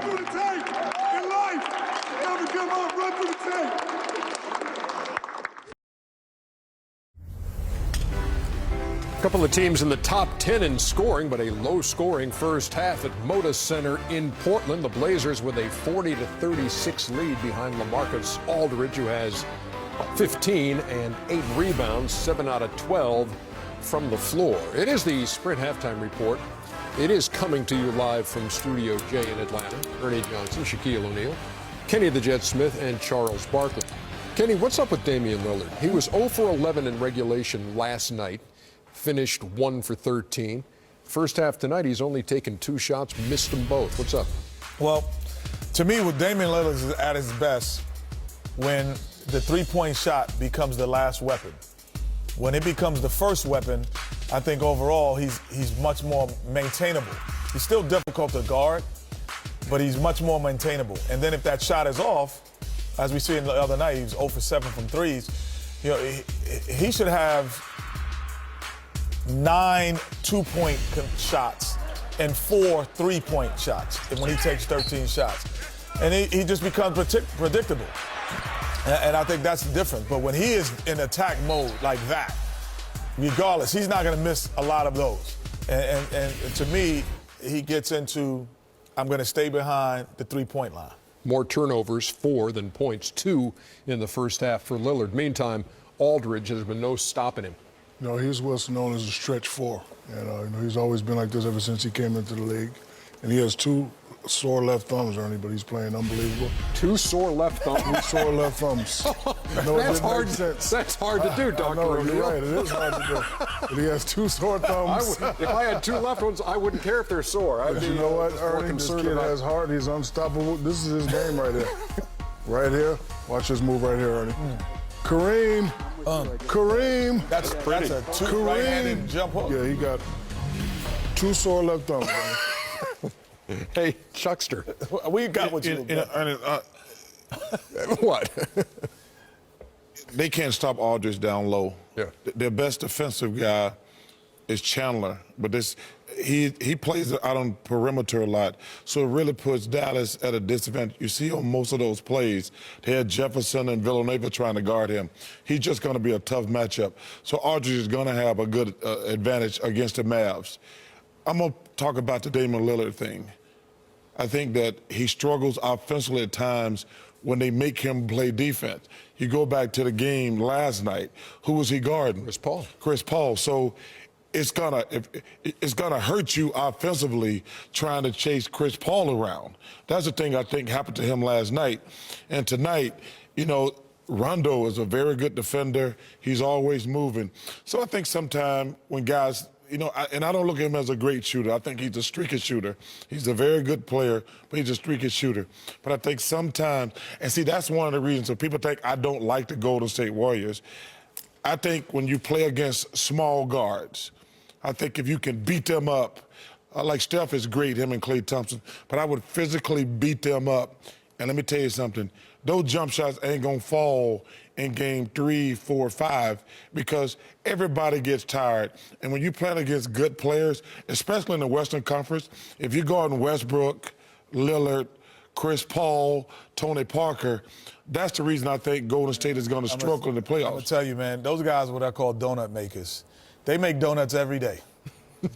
run through the tape. In life, never give up, run through the tape. A couple of teams in the top 10 in scoring, but a low-scoring first half at Moda Center in Portland. The Blazers with a 40-36 lead behind LaMarcus Aldridge, who has 15 and 8 rebounds, 7 out of 12 from the floor. It is the Sprint Halftime Report. It is coming to you live from Studio J in Atlanta. Ernie Johnson, Shaquille O'Neal, Kenny the Jet Smith, and Charles Barkley. Kenny, what's up with Damian Lillard? He was 0 for 11 in regulation last night. Finished 1 for 13. First half tonight, he's only taken 2 shots, missed them both. What's up? Well, to me, with Damian Lillard is at his best when the three-point shot becomes the last weapon. When it becomes the first weapon, I think overall he's much more maintainable. He's still difficult to guard, but he's much more maintainable. And then if that shot is off, as we see in the other night, he was 0 for 7 from threes. You know, he should have 9 2-point shots and 4 3-point shots when he takes 13 shots. And he just becomes predictable. And I think that's the difference. But when he is in attack mode like that, regardless, he's not going to miss a lot of those. And to me, he gets into, I'm going to stay behind the 3-point line. More turnovers, 4 than points, 2 in the first half for Lillard. Meantime, Aldridge, has been no stopping him. You know, he's what's known as a stretch 4. And, you know, he's always been like this ever since he came into the league. And he has 2 sore left thumbs, Ernie, but he's playing unbelievable. 2 sore left thumbs? 2 sore left thumbs. That's hard. That's hard to do, Dr. No, O'Neal. you're right. It is hard to do. But he has 2 sore thumbs. If I had 2 left ones, I wouldn't care if they're sore. But you know what, Ernie? This kid has heart. He's unstoppable. This is his game right here. Right here. Watch this move right here, Ernie. Kareem. Kareem. That's pretty. That's a 2 right-handed jump hook. Yeah, he got 2 sore left thumbs, Ernie. Hey, Chuckster. We got what you What? They can't stop Aldridge down low. Yeah. Their best defensive guy is Chandler, but he plays out on perimeter a lot, so it really puts Dallas at a disadvantage. You see on most of those plays, they had Jefferson and Villanova trying to guard him. He's just going to be a tough matchup. So Aldridge is going to have a good advantage against the Mavs. I'm going to talk about the Damian Lillard thing. I think that he struggles offensively at times when they make him play defense. You go back to the game last night. Who was he guarding? Chris Paul. Chris Paul. So it's gonna hurt you offensively trying to chase Chris Paul around. That's the thing I think happened to him last night. And tonight, you know, Rondo is a very good defender. He's always moving. So I think sometime when guys, you know, I don't look at him as a great shooter. I think he's a streaky shooter. He's a very good player, but he's a streaky shooter. But I think sometimes, and see, that's one of the reasons. So people think I don't like the Golden State Warriors. I think when you play against small guards, I think if you can beat them up, like Steph is great, him and Klay Thompson, but I would physically beat them up. And let me tell you something, those jump shots ain't gonna fall in game 3, 4, 5 because everybody gets tired. And when you play against good players, especially in the Western Conference, if you go on Westbrook, Lillard, Chris Paul, Tony Parker, that's the reason I think Golden State is going to struggle in the playoffs. I'm going to tell you, man, those guys are what I call donut makers. They make donuts every day.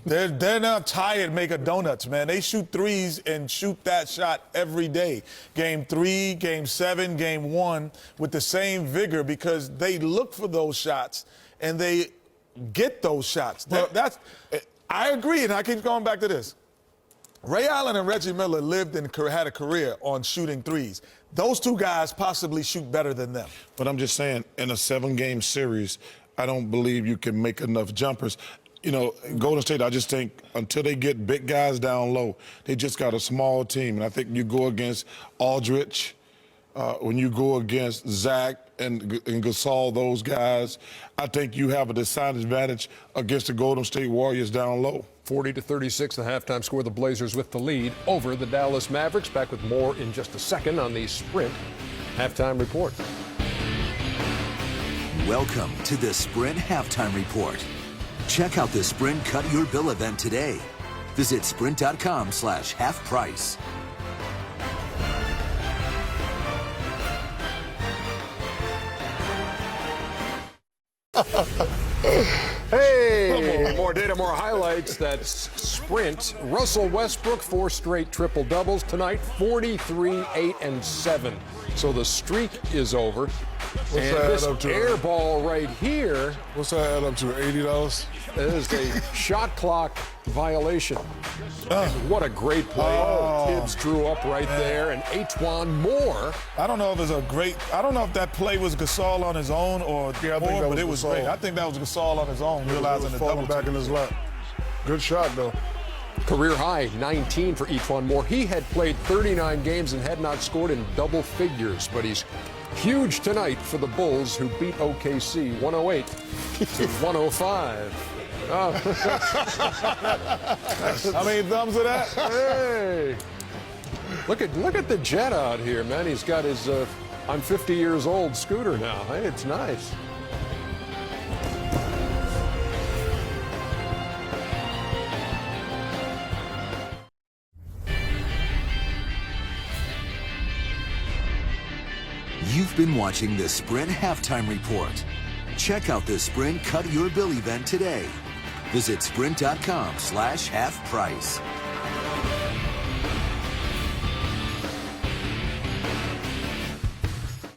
They're not tired making donuts, man. They shoot threes and shoot that shot every day. Game 3, Game 7, Game 1 with the same vigor because they look for those shots and they get those shots. I agree, and I keep going back to this. Ray Allen and Reggie Miller lived and had a career on shooting threes. Those 2 guys possibly shoot better than them. But I'm just saying, in a 7-game series, I don't believe you can make enough jumpers. You know, Golden State, I just think until they get big guys down low, they just got a small team. And I think you go against Aldridge, when you go against Zach and Gasol, those guys, I think you have a decided advantage against the Golden State Warriors down low. 40-36, the halftime score. The Blazers with the lead over the Dallas Mavericks. Back with more in just a second on the Sprint Halftime Report. Welcome to the Sprint Halftime Report. Check out the Sprint Cut Your Bill event today. Visit sprint.com/halfprice. Hey, more data, more highlights. That's Sprint. Russell Westbrook, 4 straight triple doubles tonight, 43, 8, and 7. So the streak is over. What's and that this add up to? air ball right here What's that add up to? $80? is a shot clock violation. And what a great play. Tibbs drew up right there, and Antoine Moore. I don't know if that play was Gasol on his own or Yeah, I think Moore, that but was it was Gasol. great. I think that was Gasol on his own, realizing the falling double back in his lap. Good shot, though. Career high 19 for Antoine Moore. He had played 39 games and had not scored in double figures, but he's huge tonight for the Bulls, who beat OKC 108 to 105. How many thumbs are that? Hey, look at the jet out here, man. He's got his I'm 50 years old scooter now. Hey, it's nice. You've been watching the Sprint Halftime Report. Check out the Sprint Cut Your Bill event today. Visit sprint.com/halfprice.